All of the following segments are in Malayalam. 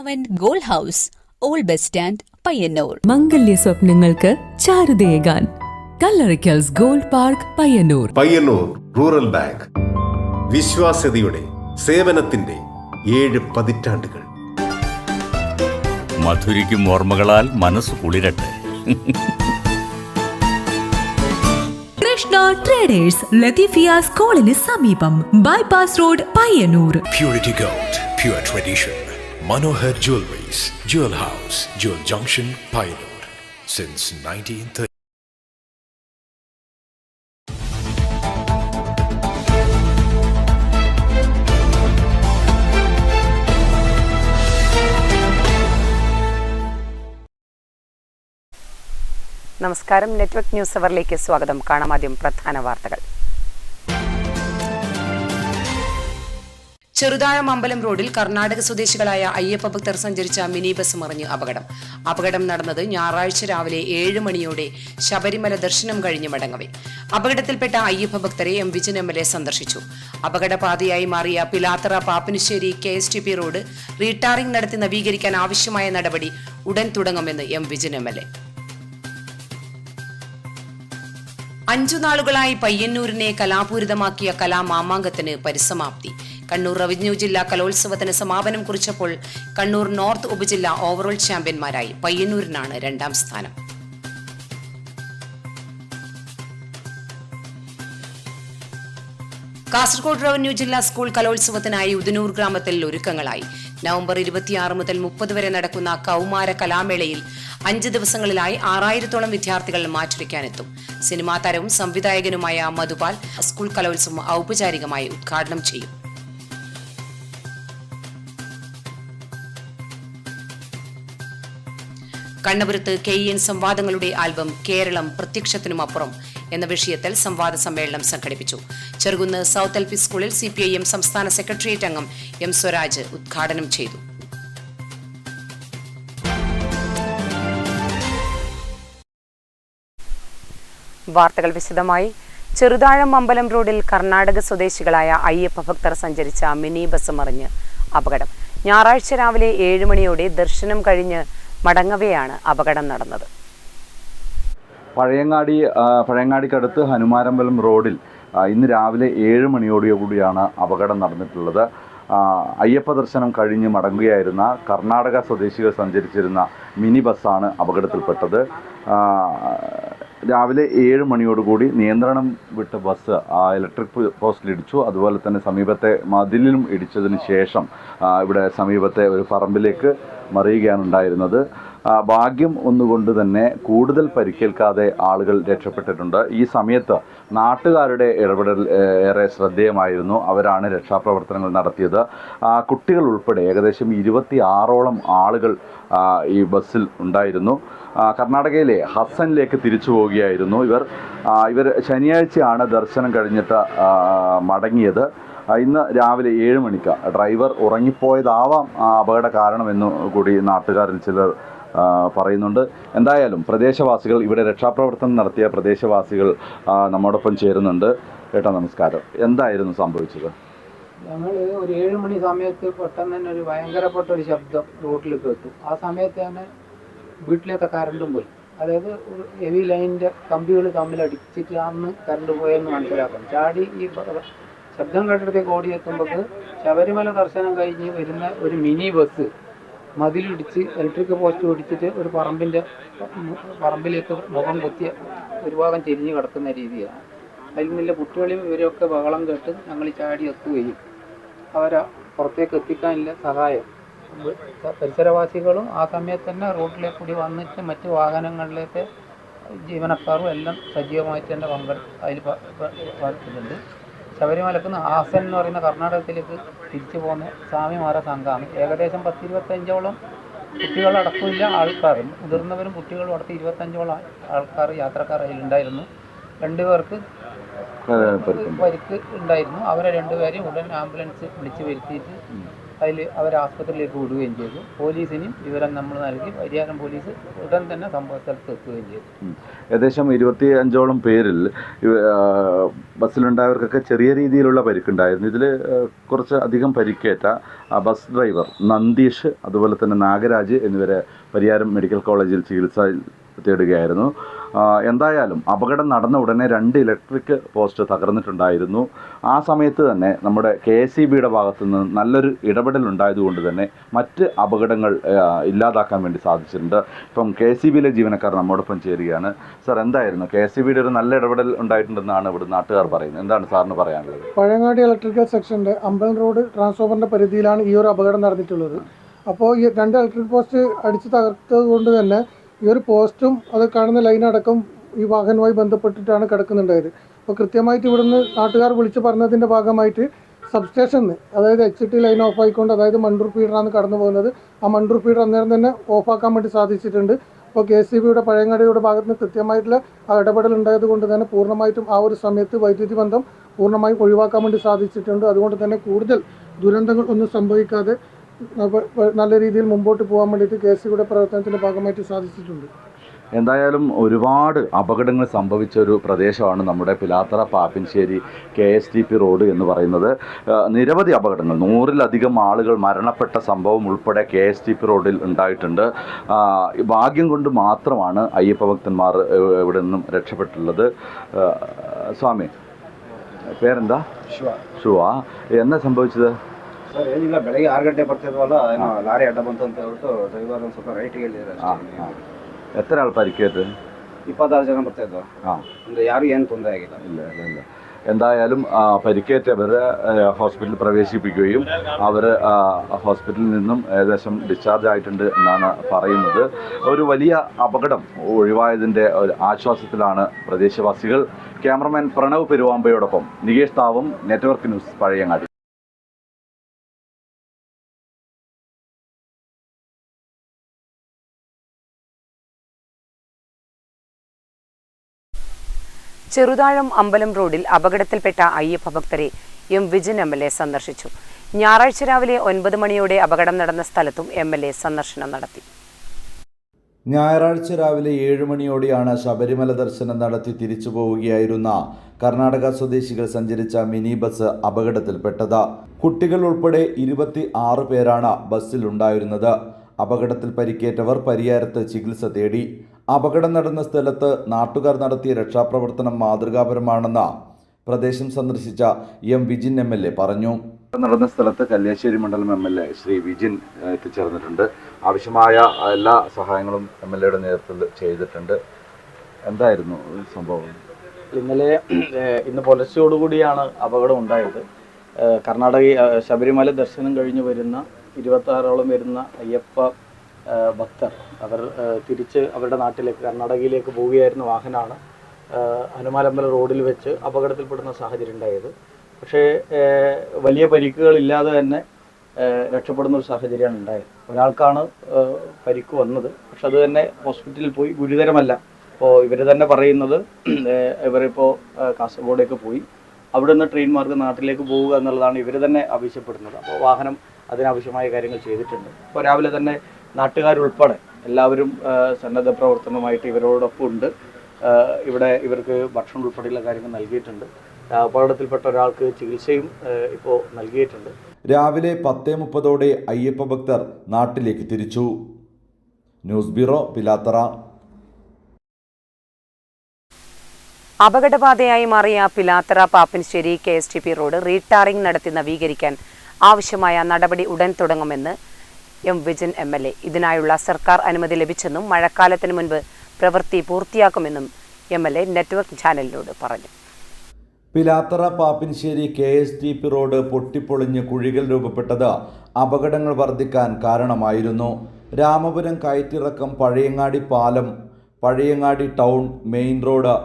അവൻ gold house, old bus stand, Payyanur. മംഗല്യ സ്വപ്നങ്ങൾക്ക് ചാരുതയേകാൻ Kallarikkals gold park, Payyanur. Payyanur rural bank, വിശ്വാസ്യതയുടെ സേവനത്തിന്റെ 7 പതിറ്റാണ്ടുകൾ. മധുരിക്കും ഓർമ്മകളാൽ മനസ്സ് കുളിരട്ടെ. കൃഷ്ണ ട്രേഡേഴ്സ്, ലത്തീഫിയ സ്കൂളിന് സമീപം, bypass road, Payyanur. Purity Gold, pure tradition. Manohar Jewelries, Jewel House, Jewel Junction, Payyanur. Since 1930. നമസ്കാരം. നെറ്റ്വർക്ക് ന്യൂസ് അവറിലേക്ക് സ്വാഗതം. കാണാം ആദ്യം പ്രധാന വാർത്തകൾ. ചെറുതാഴം അമ്പലം റോഡിൽ കർണാടക സ്വദേശികളായ അയ്യപ്പ ഭക്തർ സഞ്ചരിച്ച മിനി ബസ് മറിഞ്ഞ് അപകടം നടന്നത് ഞായറാഴ്ച രാവിലെ 7 മണിയോടെ ശബരിമല ദർശനം കഴിഞ്ഞ് മടങ്ങവെ. അപകടത്തിൽപ്പെട്ട അയ്യപ്പ ഭക്തരെ എം വിജിൻ MLA സന്ദർശിച്ചു. അപകടപാതയായി മാറിയ Pilathara Pappinissery KSTP road retarring നടത്തി നവീകരിക്കാൻ ആവശ്യമായ നടപടി ഉടൻ തുടങ്ങുമെന്ന് എം വിജിൻ MLA. 5 നാളുകളായി പയ്യന്നൂരിനെ കലാപൂരിതമാക്കിയ കലാമാമാങ്കത്തിന് പരിസമാപ്തി. കണ്ണൂർ റവന്യൂ ജില്ലാ കലോത്സവത്തിന് സമാപനം കുറിച്ചപ്പോൾ കണ്ണൂർ നോർത്ത് ഉപജില്ല ഓവറോൾ ചാമ്പ്യന്മാരായി. പയ്യന്നൂരിനാണ് 2ാം സ്ഥാനം. കാസർഗോഡ് റവന്യൂ ജില്ലാ സ്കൂൾ കലോത്സവത്തിനായി ഉദനൂർ ഗ്രാമത്തിൽ ഒരുക്കങ്ങളായി. നവംബർ 26 മുതൽ 30 വരെ നടക്കുന്ന കൗമാര കലാമേളയിൽ 5 ദിവസങ്ങളിലായി 6000-ഓളം വിദ്യാർത്ഥികൾ മാറ്റുരയ്ക്കാനെത്തും. സിനിമാ താരവും സംവിധായകനുമായ മധുപാൽ സ്കൂൾ കലോത്സവം ഔപചാരികമായി ഉദ്ഘാടനം ചെയ്യും. കണ്ണപുരത്ത് KEN സംവാദങ്ങളുടെ ആൽബം കേരളം പ്രത്യക്ഷത്തിനുമപ്പുറം എന്ന വിഷയത്തിൽ സംവാദ സമ്മേളനം സംഘടിപ്പിച്ചു. ചെറുകുന്ന് സൗത്ത് LP സ്കൂളിൽ CPIM സംസ്ഥാന സെക്രട്ടേറിയറ്റ് അംഗം M സ്വരാജ് ഉദ്ഘാടനം ചെയ്തു. വാർത്തകൾ വിശദമായി. ചെറുതാഴം അമ്പലം റോഡിൽ കർണാടക സ്വദേശികളായ അയ്യപ്പ ഭക്തർ സഞ്ചരിച്ച മിനി ബസ് മറിഞ്ഞ് അപകടം. ഞായറാഴ്ച രാവിലെ 7 മണിയോടെ ദർശനം കഴിഞ്ഞ് മടങ്ങവെയാണ് അപകടം നടന്നത്. പഴയങ്ങാടിക്കടുത്ത് ഹനുമാരമ്പലം റോഡിൽ ഇന്ന് രാവിലെ 7 മണിയോടുകൂടിയാണ് അപകടം നടന്നിട്ടുള്ളത്. അയ്യപ്പ ദർശനം കഴിഞ്ഞ് മടങ്ങുകയായിരുന്ന കർണാടക സ്വദേശികൾ സഞ്ചരിച്ചിരുന്ന മിനി ബസ്സാണ് അപകടത്തിൽപ്പെട്ടത്. രാവിലെ 7 മണിയോടുകൂടി നിയന്ത്രണം വിട്ട ബസ് ഇലക്ട്രിക് പോസ്റ്റിലിടിച്ചു. അതുപോലെ തന്നെ സമീപത്തെ മതിലിലും ഇടിച്ചതിന് ശേഷം ഇവിടെ സമീപത്തെ ഒരു പറമ്പിലേക്ക് മറിയുകയാണ് ഉണ്ടായിരുന്നത്. ഭാഗ്യം ഒന്നുകൊണ്ട് തന്നെ കൂടുതൽ പരിക്കേൽക്കാതെ ആളുകൾ രക്ഷപ്പെട്ടിട്ടുണ്ട്. ഈ സമയത്ത് നാട്ടുകാരുടെ ഇടപെടൽ ഏറെ ശ്രദ്ധേയമായിരുന്നു. അവരാണ് രക്ഷാപ്രവർത്തനങ്ങൾ നടത്തിയത്. കുട്ടികൾ ഉൾപ്പെടെ ഏകദേശം 26ഓളം ആളുകൾ ഈ ബസ്സിൽ ഉണ്ടായിരുന്നു. കർണാടകയിലെ ഹസനിലേക്ക് തിരിച്ചു പോവുകയായിരുന്നു ഇവർ ശനിയാഴ്ചയാണ് ദർശനം കഴിഞ്ഞിട്ട് മടങ്ങിയത്. ഇന്ന് രാവിലെ 7 മണിക്ക് ഡ്രൈവർ ഉറങ്ങിപ്പോയതാവാം അപകട കാരണമെന്നു കൂടി നാട്ടുകാരിൽ ചിലർ പറയുന്നുണ്ട്. എന്തായാലും പ്രദേശവാസികൾ, ഇവിടെ രക്ഷാപ്രവർത്തനം നടത്തിയ പ്രദേശവാസികൾ നമ്മോടൊപ്പം ചേരുന്നുണ്ട്. ഏട്ടാ നമസ്കാരം. എന്തായിരുന്നു സംഭവിച്ചത്? ഞങ്ങൾ ഒരു 7 മണി സമയത്ത് പെട്ടെന്ന് തന്നെ ഒരു ഭയങ്കരപ്പെട്ട ഒരു ശബ്ദം റോഡിൽ കേട്ടു. ആ സമയത്ത് തന്നെ വീട്ടിലത്തെ കറണ്ടും പോയി. അതായത് ഹെവി ലൈനിൻ്റെ കമ്പികൾ തമ്മിലടിച്ചിട്ട് അന്ന് കറണ്ട് പോയെന്ന് മനസ്സിലാക്കാം. ചാടി ഈ ശബ്ദം കേട്ടിടത്തേക്ക് ഓടിയെത്തുമ്പോൾ ശബരിമല ദർശനം കഴിഞ്ഞ് വരുന്ന ഒരു മിനി ബസ് മതിലിടിച്ച് ഇലക്ട്രിക് പോസ്റ്റ് ഓടിച്ചിട്ട് ഒരു പറമ്പിലേക്ക് മുഖം കുത്തിയ ഒരു ഭാഗം ചെരിഞ്ഞ് കിടക്കുന്ന രീതിയാണ്. അതിൽ നിന്നുള്ള കുട്ടികളും ഇവരൊക്കെ ബഹളം കേട്ട് ഞങ്ങൾ ചാടി എത്തുകയും അവരെ പുറത്തേക്ക് എത്തിക്കാനുള്ള സഹായം പരിസരവാസികളും ആ സമയത്ത് തന്നെ റോഡിലേക്ക് കൂടി വന്നിട്ട് മറ്റ് വാഹനങ്ങളിലേക്ക് ജീവനക്കാരും എല്ലാം സജീവമായിട്ട് തന്നെ അതിൽ പങ്കെടുക്കുന്നുണ്ട്. ശബരിമലക്ക് ഹാസൻ എന്ന് പറയുന്ന കർണാടകത്തിലേക്ക് തിരിച്ചു പോകുന്ന സ്വാമിമാരുടെ സംഘമാണ്. ഏകദേശം 10-25ഓളം കുട്ടികളടക്കമില്ല ആൾക്കാർ, മുതിർന്നവരും കുട്ടികളും അടുത്ത് 25ഓളം ആൾക്കാർ യാത്രക്കാർ അതിലുണ്ടായിരുന്നു. 2 പേർക്ക് പരിക്ക് ഉണ്ടായിരുന്നു. അവരെ 2 പേരെയും ഉടൻ ആംബുലൻസ് വിളിച്ച് വരുത്തിയിട്ട് അതിൽ അവരെ ആസ്പത്രിയിലേക്ക് വിടുകയും ചെയ്തു. പോലീസിനും വിവരം നമ്മൾ നൽകി പരിയാരം പോലീസ് ഉടൻ തന്നെ സംഭവ സ്ഥലത്ത് എത്തുകയും ചെയ്തു. ഏകദേശം 25ഓളം പേരിൽ ബസ്സിലുണ്ടായവർക്കൊക്കെ ചെറിയ രീതിയിലുള്ള പരിക്കുണ്ടായിരുന്നു. ഇതിൽ കുറച്ച് അധികം പരിക്കേറ്റ ബസ് ഡ്രൈവർ നന്ദീഷ് അതുപോലെ തന്നെ നാഗരാജ് എന്നിവരെ പരിയാരം മെഡിക്കൽ കോളേജിൽ ചികിത്സ തേടുകയായിരുന്നു. എന്തായാലും അപകടം നടന്ന ഉടനെ 2 ഇലക്ട്രിക് പോസ്റ്റ് തകർന്നിട്ടുണ്ടായിരുന്നു. ആ സമയത്ത് തന്നെ നമ്മുടെ KSEBയുടെ ഭാഗത്തു നിന്ന് നല്ലൊരു ഇടപെടലുണ്ടായതുകൊണ്ട് തന്നെ മറ്റ് അപകടങ്ങൾ ഇല്ലാതാക്കാൻ വേണ്ടി സാധിച്ചിട്ടുണ്ട്. ഇപ്പം KSEBയിലെ ജീവനക്കാർ നമ്മോടൊപ്പം ചേരുകയാണ്. സാർ, എന്തായിരുന്നു KSEBയുടെ ഒരു നല്ല ഇടപെടൽ ഉണ്ടായിട്ടുണ്ടെന്നാണ് ഇവിടെ നാട്ടുകാർ പറയുന്നത്. എന്താണ് സാറിന് പറയാനുള്ളത്? പഴയങ്ങാടി ഇലക്ട്രിക്കൽ സെക്ഷൻ്റെ അമ്പലം റോഡ് ട്രാൻസ്ഫോമറിൻ്റെ പരിധിയിലാണ് ഈ ഒരു അപകടം നടന്നിട്ടുള്ളത്. അപ്പോൾ ഈ 2 ഇലക്ട്രിക് പോസ്റ്റ് അടിച്ച് തകർത്തത് കൊണ്ട് തന്നെ ഈ ഒരു പോസ്റ്റും അത് കാണുന്ന ലൈനടക്കം ഈ വാഹനവുമായി ബന്ധപ്പെട്ടിട്ടാണ് കിടക്കുന്നുണ്ടായത്. അപ്പോൾ കൃത്യമായിട്ട് ഇവിടുന്ന് നാട്ടുകാർ വിളിച്ച് പറഞ്ഞതിൻ്റെ ഭാഗമായിട്ട് സബ്സ്റ്റേഷനിൽ, അതായത് HT ലൈൻ ഓഫ് ആയിക്കൊണ്ട്, അതായത് മണ്ടൂർ ഫീഡറാണ് കടന്നു പോകുന്നത്, ആ മണ്ടൂർ ഫീഡർ അന്നേരം തന്നെ ഓഫാക്കാൻ വേണ്ടി സാധിച്ചിട്ടുണ്ട്. അപ്പോൾ KSEBയുടെ പഴയങ്ങാടിയുടെ ഭാഗത്ത് നിന്ന് കൃത്യമായിട്ടുള്ള ആ ഇടപെടൽ ഉണ്ടായത് കൊണ്ട് തന്നെ പൂർണ്ണമായിട്ടും ആ ഒരു സമയത്ത് വൈദ്യുതി ബന്ധം പൂർണ്ണമായും ഒഴിവാക്കാൻ വേണ്ടി സാധിച്ചിട്ടുണ്ട്. അതുകൊണ്ട് തന്നെ കൂടുതൽ ദുരന്തങ്ങൾ ഒന്നും സംഭവിക്കാതെ നല്ല രീതിയിൽ മുമ്പോട്ട് പോകാൻ വേണ്ടിയിട്ട് KSEBയുടെ പ്രവർത്തനത്തിൻ്റെ ഭാഗമായിട്ട് സാധിച്ചിട്ടുണ്ട്. എന്തായാലും ഒരുപാട് അപകടങ്ങൾ സംഭവിച്ച ഒരു പ്രദേശമാണ് നമ്മുടെ പിലാത്തറ പാപ്പിൻശ്ശേരി KSTP റോഡ് എന്ന് പറയുന്നത്. നിരവധി അപകടങ്ങൾ, 100-ലധികം ആളുകൾ മരണപ്പെട്ട സംഭവം ഉൾപ്പെടെ KSTP റോഡിൽ ഉണ്ടായിട്ടുണ്ട്. ഭാഗ്യം കൊണ്ട് മാത്രമാണ് അയ്യപ്പ ഭക്തന്മാർ ഇവിടെ നിന്നും രക്ഷപ്പെട്ടുള്ളത്. സ്വാമി, പേരെന്താ? ശുവ. എന്താ സംഭവിച്ചത്? ಸರ್ ಏನಿಲ್ಲ, ಬೆಳಗ್ಗೆ 6 ಗಂಟೆ ಬರ್ತಿದ್ವಲ್ಲ, ಏನೋ ಲಾರಿ ಅಡ್ಡ ಬಂತು ಅಂತ ಹೇಳ್ಬಿಟ್ಟು ಡ್ರೈವರ್ ಒಂದು ಸ್ವಲ್ಪ ರೈಟಿಗೆ ಹೇಳಿದ್ರು. എത്ര ആൾ പരിക്കേറ്റ്? 26 ಜನ ಬರ್ತಾಯಿದ್ವು. ಅಂದರೆ ಯಾರು ಏನು ತೊಂದರೆ ಆಗಿಲ್ಲ. ഇല്ല. എന്തായാലും പരിക്കേറ്റവരെ ഹോസ്പിറ്റലിൽ പ്രവേശിപ്പിക്കുകയും അവർ ഹോസ്പിറ്റലിൽ നിന്നും ഏകദേശം ഡിസ്ചാർജ് ആയിട്ടുണ്ട് എന്നാണ് പറയുന്നത്. ഒരു വലിയ അപകടം ഒഴിവായതിൻ്റെ ഒരു ആശ്വാസത്തിലാണ് പ്രദേശവാസികൾ. ക്യാമറമാൻ പ്രണവ് പെരുവാമ്പയോടൊപ്പം നികേഷ് താവും, നെറ്റ്വർക്ക് ന്യൂസ്, പഴയങ്ങാടി. ചെറുതാഴം അമ്പലം റോഡിൽ അപകടത്തിൽപ്പെട്ട അയ്യപ്പ ഭക്തരെ വിജിൻ MLA സന്ദർശിച്ചു. ഞായറാഴ്ച രാവിലെ 9 മണിയോടെ അപകടം നടന്ന സ്ഥലത്തും MLA സന്ദർശനം നടത്തി. ഞായറാഴ്ച രാവിലെ 7 മണിയോടെയാണ് ശബരിമല ദർശനം നടത്തി തിരിച്ചു പോവുകയായിരുന്ന കർണാടക സ്വദേശികൾ സഞ്ചരിച്ച മിനി ബസ് അപകടത്തിൽപ്പെട്ടത്. കുട്ടികൾ ഉൾപ്പെടെ 26 പേരാണ് ബസ്സിലുണ്ടായിരുന്നത്. അപകടത്തിൽ പരിക്കേറ്റവർ പരിയാരത്ത് ചികിത്സ തേടി. അപകടം നടന്ന സ്ഥലത്ത് നാട്ടുകാർ നടത്തിയ രക്ഷാപ്രവർത്തനം മാതൃകാപരമാണെന്ന് പ്രദേശം സന്ദർശിച്ച വിജിൻ MLA പറഞ്ഞു. നടന്ന സ്ഥലത്ത് കല്യാശ്ശേരി മണ്ഡലം MLA ശ്രീ വിജിൻ എത്തിച്ചേർന്നിട്ടുണ്ട്. ആവശ്യമായ എല്ലാ സഹായങ്ങളും MLAയുടെ നേതൃത്വത്തിൽ ചെയ്തിട്ടുണ്ട്. എന്തായിരുന്നു സംഭവം? ഇന്ന് പുലർച്ചയോടുകൂടിയാണ് അപകടം ഉണ്ടായത്. കർണാടക ശബരിമല ദർശനം കഴിഞ്ഞ് വരുന്ന 26ഓളം വരുന്ന അയ്യപ്പ ഭക്തർ അവർ തിരിച്ച് അവരുടെ നാട്ടിലേക്ക്, കർണാടകയിലേക്ക് പോവുകയായിരുന്ന വാഹനമാണ് ഹനുമാലമ്പല റോഡിൽ വെച്ച് അപകടത്തിൽപ്പെടുന്ന സാഹചര്യം ഉണ്ടായത്. പക്ഷേ വലിയ പരിക്കുകളില്ലാതെ തന്നെ രക്ഷപ്പെടുന്ന ഒരു സാഹചര്യമാണ് ഉണ്ടായത്. ഒരാൾക്കാണ് പരിക്ക് വന്നത്. പക്ഷെ അത് തന്നെ ഹോസ്പിറ്റലിൽ പോയി, ഗുരുതരമല്ല. അപ്പോൾ ഇവർ തന്നെ പറയുന്നത് ഇവരിപ്പോൾ കാസർഗോഡേക്ക് പോയി അവിടെ നിന്ന് ട്രെയിൻ മാർഗ്ഗം നാട്ടിലേക്ക് പോവുക എന്നുള്ളതാണ് ഇവർ തന്നെ ആവശ്യപ്പെടുന്നത്. അപ്പോൾ വാഹനം അതിനാവശ്യമായ കാര്യങ്ങൾ ചെയ്തിട്ടുണ്ട്. അപ്പോൾ രാവിലെ തന്നെ നാട്ടുകാരുൾപ്പെടെ എല്ലാവരും സന്നദ്ധ പ്രവർത്തനവുമായിട്ട് ഇവരോടൊപ്പം ഉണ്ട്. ഇവിടെ ഇവർക്ക് ഭക്ഷണം ഉൾപ്പെടെയുള്ള കാര്യങ്ങൾ നൽകിയിട്ടുണ്ട്. അപകടത്തിൽപ്പെട്ട ഒരാൾക്ക് ചികിത്സയും ഇപ്പോൾ നൽകിയിട്ടുണ്ട്. രാവിലെ 10:30 അയ്യപ്പ ഭക്തർ നാട്ടിലേക്ക് തിരിച്ചു. News bureau, Pilathara. അപകടബാധയായി മാറിയ Pilathara Pappinissery KSTP road retarring നടത്തി നവീകരിക്കാൻ ആവശ്യമായ നടപടി ഉടൻ തുടങ്ങുമെന്ന് വിജിൻ MLA. ഇതിനായുള്ള സർക്കാർ അനുമതി ലഭിച്ചെന്നും മഴക്കാലത്തിന് മുൻപ് പ്രവൃത്തി പൂർത്തിയാക്കുമെന്നും MLA നെറ്റ്വർക്ക് ചാനലിനോട് പറഞ്ഞു. പിലാത്തറ പാപ്പിൻശ്ശേരി KSTP റോഡ് പൊട്ടിപ്പൊളിഞ്ഞ് കുഴികൾ രൂപപ്പെട്ടത് അപകടങ്ങൾ വർദ്ധിക്കാൻ കാരണമായിരുന്നു. രാമപുരം കയറ്റിറക്കം, പഴയങ്ങാടി പാലം, പഴയങ്ങാടി ടൗൺ, മെയിൻ റോഡ്,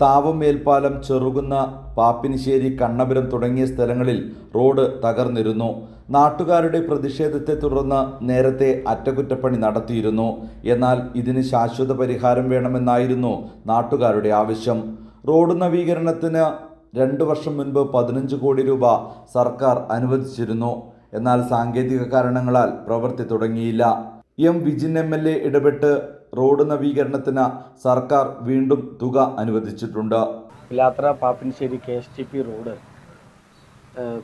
താവമേൽപ്പാലം, ചെറുകുന്ന, പാപ്പിനിശ്ശേരി, കണ്ണപുരം തുടങ്ങിയ സ്ഥലങ്ങളിൽ റോഡ് തകർന്നിരുന്നു. നാട്ടുകാരുടെ പ്രതിഷേധത്തെ തുടർന്ന് നേരത്തെ അറ്റകുറ്റപ്പണി നടത്തിയിരുന്നു. എന്നാൽ ഇതിന് ശാശ്വത പരിഹാരം വേണമെന്നായിരുന്നു നാട്ടുകാരുടെ ആവശ്യം. റോഡ് നവീകരണത്തിന് 2 വർഷം മുൻപ് 15 കോടി രൂപ സർക്കാർ അനുവദിച്ചിരുന്നു. എന്നാൽ സാങ്കേതിക കാരണങ്ങളാൽ പ്രവൃത്തി തുടങ്ങിയില്ല. എം വിജിൻ MLA ഇടപെട്ട് റോഡ് നവീകരണത്തിന് സർക്കാർ വീണ്ടും തുക അനുവദിച്ചിട്ടുണ്ട്. പിലാത്തറ പാപ്പിനിശ്ശേരി KSTP റോഡ്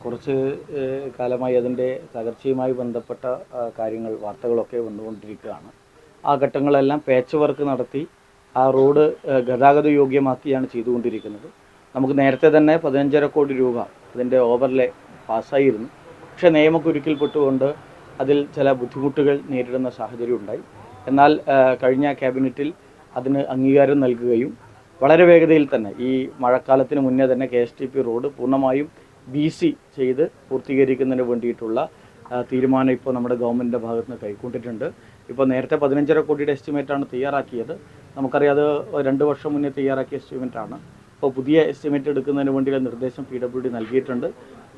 കുറച്ച് കാലമായി അതിൻ്റെ തകർച്ചയുമായി ബന്ധപ്പെട്ട കാര്യങ്ങൾ വാർത്തകളൊക്കെ വന്നുകൊണ്ടിരിക്കുകയാണ്. ആ ഘട്ടങ്ങളെല്ലാം പാച്ച് വർക്ക് നടത്തി ആ റോഡ് ഗതാഗത യോഗ്യമാക്കിയാണ് ചെയ്തുകൊണ്ടിരിക്കുന്നത്. നമുക്ക് നേരത്തെ തന്നെ 15.5 കോടി രൂപ അതിൻ്റെ ഓവർലേ പാസ്സായിരുന്നു. പക്ഷേ നിയമക്കുരുക്കിൽപ്പെട്ടുകൊണ്ട് അതിൽ ചില ബുദ്ധിമുട്ടുകൾ നേരിടുന്ന സാഹചര്യം ഉണ്ടായി. എന്നാൽ കഴിഞ്ഞ ക്യാബിനറ്റിൽ അതിന് അംഗീകാരം നൽകുകയും വളരെ വേഗതയിൽ തന്നെ ഈ മഴക്കാലത്തിന് മുന്നേ തന്നെ KSTP റോഡ് പൂർണ്ണമായും BC ചെയ്ത് പൂർത്തീകരിക്കുന്നതിന് വേണ്ടിയിട്ടുള്ള തീരുമാനം ഇപ്പോൾ നമ്മുടെ ഗവൺമെൻറ്റിൻ്റെ ഭാഗത്ത് നിന്ന് കൈക്കൊണ്ടിട്ടുണ്ട്. ഇപ്പോൾ നേരത്തെ 15.5 കോടിയുടെ എസ്റ്റിമേറ്റാണ് തയ്യാറാക്കിയത്. നമുക്കറിയാം അത് 2 വർഷം മുന്നേ തയ്യാറാക്കിയ എസ്റ്റിമേറ്റാണ്. ഇപ്പോൾ പുതിയ എസ്റ്റിമേറ്റ് എടുക്കുന്നതിന് വേണ്ടിയുള്ള നിർദ്ദേശം PWD നൽകിയിട്ടുണ്ട്.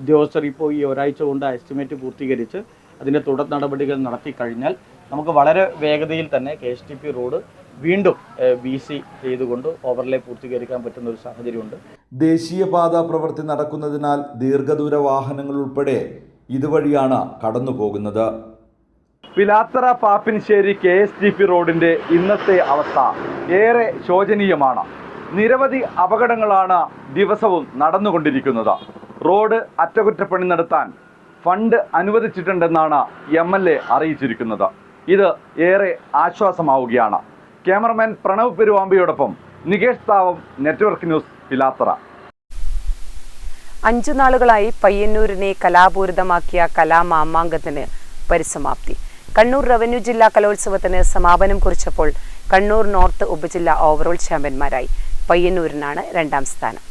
ഉദ്യോഗസ്ഥർ ഇപ്പോൾ ഈ ഒരാഴ്ച കൊണ്ട് ആ എസ്റ്റിമേറ്റ് പൂർത്തീകരിച്ച് അതിൻ്റെ തുടർ നടപടികൾ നടത്തി കഴിഞ്ഞാൽ നമുക്ക് വളരെ വേഗതയിൽ തന്നെ KSTP റോഡ് വീണ്ടും BC ചെയ്തുകൊണ്ട് ഓവർലേ പൂർത്തീകരിക്കാൻ പറ്റുന്ന ഒരു സാഹചര്യമുണ്ട്. ദേശീയപാത പ്രവൃത്തി നടക്കുന്നതിനാൽ ദീർഘദൂര വാഹനങ്ങൾ ഉൾപ്പെടെ ഇതുവഴിയാണ് കടന്നു പോകുന്നത്. പിലാത്തറ പാപ്പിനിശ്ശേരി KSTP റോഡിൻ്റെ ഇന്നത്തെ അവസ്ഥ ഏറെ ശോചനീയമാണ്. നിരവധി അപകടങ്ങളാണ് ദിവസവും നടന്നുകൊണ്ടിരിക്കുന്നത്. റോഡ് അറ്റകുറ്റപ്പണി നടത്താൻ ഫണ്ട് അനുവദിച്ചിട്ടുണ്ടെന്നാണ് MLA അറിയിച്ചിരിക്കുന്നത്. ഇത് ഏറെ ആശ്വാസമാവുകയാണ്. ക്യാമറമാൻ പ്രണവ് പെരുവാമ്പിയോടൊപ്പം നികേഷ് താവം, നെറ്റ്വർക്ക് ന്യൂസ്, പിലാത്തറ. 5 നാളുകളായി പയ്യന്നൂരിനെ കലാപൂരിതമാക്കിയ കലാമാമാങ്കത്തിന് പരിസമാപ്തി. കണ്ണൂർ റവന്യൂ ജില്ലാ കലോത്സവത്തിന് സമാപനം കുറിച്ചപ്പോൾ കണ്ണൂർ നോർത്ത് ഉപജില്ല ഓവറോൾ ചാമ്പ്യന്മാരായി. പയ്യന്നൂരിനാണ് 2ാം സ്ഥാനം.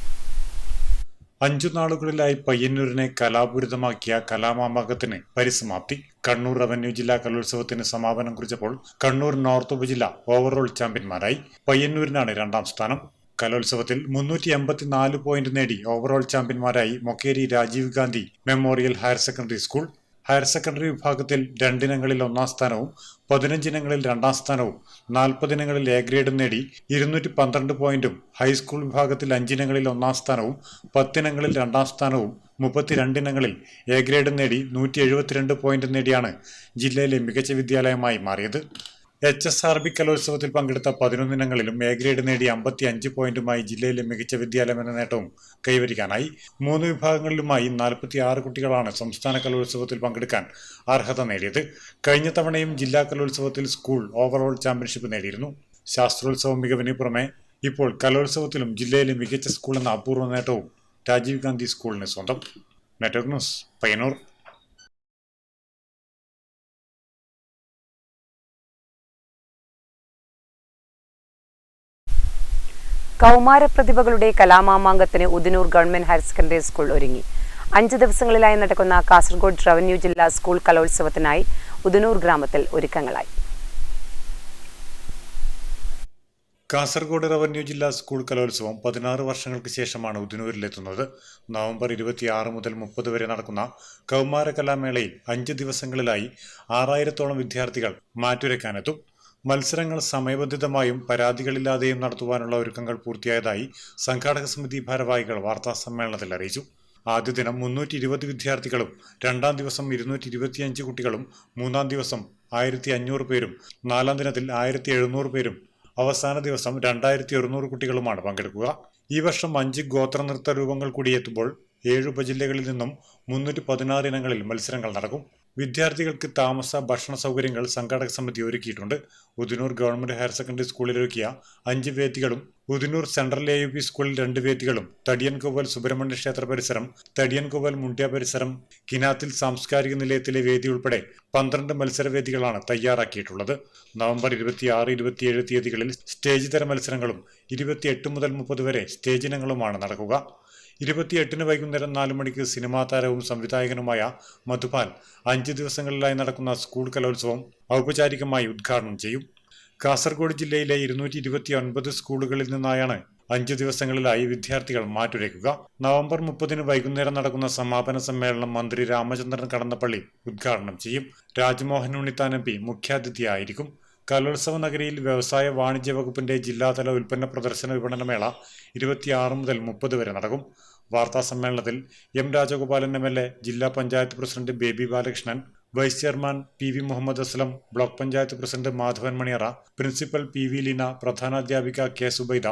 5 നാളുകളിലായി പയ്യന്നൂരിനെ കലാപൂരിതമാക്കിയ കലാമാമാങ്കത്തിന് പരിസമാപ്തി. കണ്ണൂർ റവന്യൂ ജില്ലാ കലോത്സവത്തിന് സമാപനം കുറിച്ചപ്പോൾ കണ്ണൂർ നോർത്ത് ഉപജില്ല ഓവറോൾ ചാമ്പ്യന്മാരായി. പയ്യന്നൂരിനാണ് 2ാം സ്ഥാനം. കലോത്സവത്തിൽ 384 പോയിന്റ് നേടി ഓവറോൾ ചാമ്പ്യന്മാരായി Mokeri Rajiv Gandhi memorial higher secondary school. Higher secondary വിഭാഗത്തിൽ 2 ഇനങ്ങളിൽ 1ാം സ്ഥാനവും 15 ഇനങ്ങളിൽ 2ാം സ്ഥാനവും 40 ഇനങ്ങളിൽ A ഗ്രേഡും നേടി 212 പോയിന്റും, ഹൈസ്കൂൾ വിഭാഗത്തിൽ 5 ഇനങ്ങളിൽ 1ാം സ്ഥാനവും 10 ഇനങ്ങളിൽ 2ാം സ്ഥാനവും 32 ഇനങ്ങളിൽ A ഗ്രേഡും നേടി 172 പോയിന്റ് നേടിയാണ് ജില്ലയിലെ മികച്ച വിദ്യാലയമായി മാറിയത്. HSRB കലോത്സവത്തിൽ പങ്കെടുത്ത 11 ഇനങ്ങളിലും A ഗ്രേഡ് നേടി 55 പോയിന്റുമായി ജില്ലയിലെ മികച്ച വിദ്യാലയം എന്ന നേട്ടവും കൈവരിക്കാനായി. 3 വിഭാഗങ്ങളിലുമായി 46 കുട്ടികളാണ് സംസ്ഥാന കലോത്സവത്തിൽ പങ്കെടുക്കാൻ അർഹത നേടിയത്. കഴിഞ്ഞ തവണയും ജില്ലാ കലോത്സവത്തിൽ സ്കൂൾ ഓവറോൾ ചാമ്പ്യൻഷിപ്പ് നേടിയിരുന്നു. ശാസ്ത്രോത്സവ മികവിന് പുറമെ ഇപ്പോൾ കലോത്സവത്തിലും ജില്ലയിലെ മികച്ച സ്കൂൾ എന്ന അപൂർവ നേട്ടവും രാജീവ് ഗാന്ധി സ്കൂളിന് സ്വന്തം. Network news, Payyanur. കൗമാരപ്രതിഭകളുടെ കലാമാമാങ്കത്തിന് Udinur government higher secondary school ഒരുങ്ങി. 5 ദിവസങ്ങളിലായി നടക്കുന്ന കാസർഗോഡ് റവന്യൂ ജില്ലാ സ്കൂൾ കലോത്സവത്തിനായി ഉദിനൂർ ഗ്രാമത്തിൽ ഒരുക്കങ്ങളായി. കാസർഗോഡ് റവന്യൂ ജില്ലാ സ്കൂൾ കലോത്സവം 16 വർഷങ്ങൾക്ക് ശേഷമാണ് ഉദിനൂരിലെത്തുന്നത്. നവംബർ 26 മുതൽ 30 വരെ നടക്കുന്ന കൗമാര കലാമേളയിൽ 5 ദിവസങ്ങളിലായി 6000-ഓളം വിദ്യാർത്ഥികൾ മാറ്റുരയ്ക്കാനെത്തും. മത്സരങ്ങൾ സമയബന്ധിതമായും പരാതികളില്ലാതെയും നടത്തുവാനുള്ള ഒരുക്കങ്ങൾ പൂർത്തിയായതായി സംഘാടക സമിതി ഭാരവാഹികൾ വാർത്താ സമ്മേളനത്തിൽ അറിയിച്ചു. ആദ്യ ദിനം 320 വിദ്യാർത്ഥികളും 2ാം ദിവസം 225 കുട്ടികളും 3ാം ദിവസം 1500 പേരും 4ാം ദിനത്തിൽ 1700 പേരും അവസാന ദിവസം 2100 കുട്ടികളുമാണ് പങ്കെടുക്കുക. ഈ വർഷം 5 ഗോത്ര നൃത്ത രൂപങ്ങൾ കൂടിയെത്തുമ്പോൾ 7 ഉപജില്ലകളിൽ നിന്നും 316 ഇനങ്ങളിൽ മത്സരങ്ങൾ നടക്കും. വിദ്യാർത്ഥികൾക്ക് താമസ ഭക്ഷണ സൗകര്യങ്ങൾ സംഘാടക സമിതി ഒരുക്കിയിട്ടുണ്ട്. ഉദിനൂർ ഗവൺമെന്റ് ഹയർ സെക്കൻഡറി സ്കൂളിൽ ഒരുക്കിയ 5 വേദികളും ഉദിനൂർ സെൻട്രൽ AUP സ്കൂളിൽ 2 വേദികളും തടിയൻകോവൽ സുബ്രഹ്മണ്യ ക്ഷേത്ര പരിസരം, തടിയൻകോവൽ മുണ്ട്യ പരിസരം, കിനാത്തിൽ സാംസ്കാരിക നിലയത്തിലെ വേദി ഉൾപ്പെടെ 12 മത്സരവേദികളാണ് തയ്യാറാക്കിയിട്ടുള്ളത്. നവംബർ 26, 27 തീയതികളിൽ സ്റ്റേജ് തര മത്സരങ്ങളും 28 മുതൽ 30 വരെ സ്റ്റേജ് ഇനങ്ങളുമാണ് നടക്കുക. 28-ന് വൈകുന്നേരം 4 മണിക്ക് സിനിമാ താരവും സംവിധായകനുമായ മധുപാൽ 5 ദിവസങ്ങളിലായി നടക്കുന്ന സ്കൂൾ കലോത്സവം ഔപചാരികമായി ഉദ്ഘാടനം ചെയ്യും. കാസർഗോഡ് ജില്ലയിലെ 229 സ്കൂളുകളിൽ നിന്നായാണ് 5 ദിവസങ്ങളിലായി വിദ്യാർത്ഥികൾ മാറ്റുരയ്ക്കുക. നവംബർ 30-ന് വൈകുന്നേരം നടക്കുന്ന സമാപന സമ്മേളനം മന്ത്രി രാമചന്ദ്രൻ കടന്നപ്പള്ളി ഉദ്ഘാടനം ചെയ്യും. രാജ്മോഹൻ ഉണ്ണിത്താൻ MP മുഖ്യാതിഥിയായിരിക്കും. കലോത്സവ നഗരിയിൽ വ്യവസായ വാണിജ്യ വകുപ്പിന്റെ ജില്ലാതല ഉൽപ്പന്ന പ്രദർശന വിപണനമേള 26 മുതൽ 30 വരെ നടക്കും. വാർത്താ സമ്മേളനത്തിൽ എം രാജഗോപാലൻ MLA, ജില്ലാ panchayat president Baby Balakrishnan, vice chairman PV Muhammad Aslam, block panchayat president Madhavan Maniyara, principal PV Leena, പ്രധാനാധ്യാപിക K Subaida,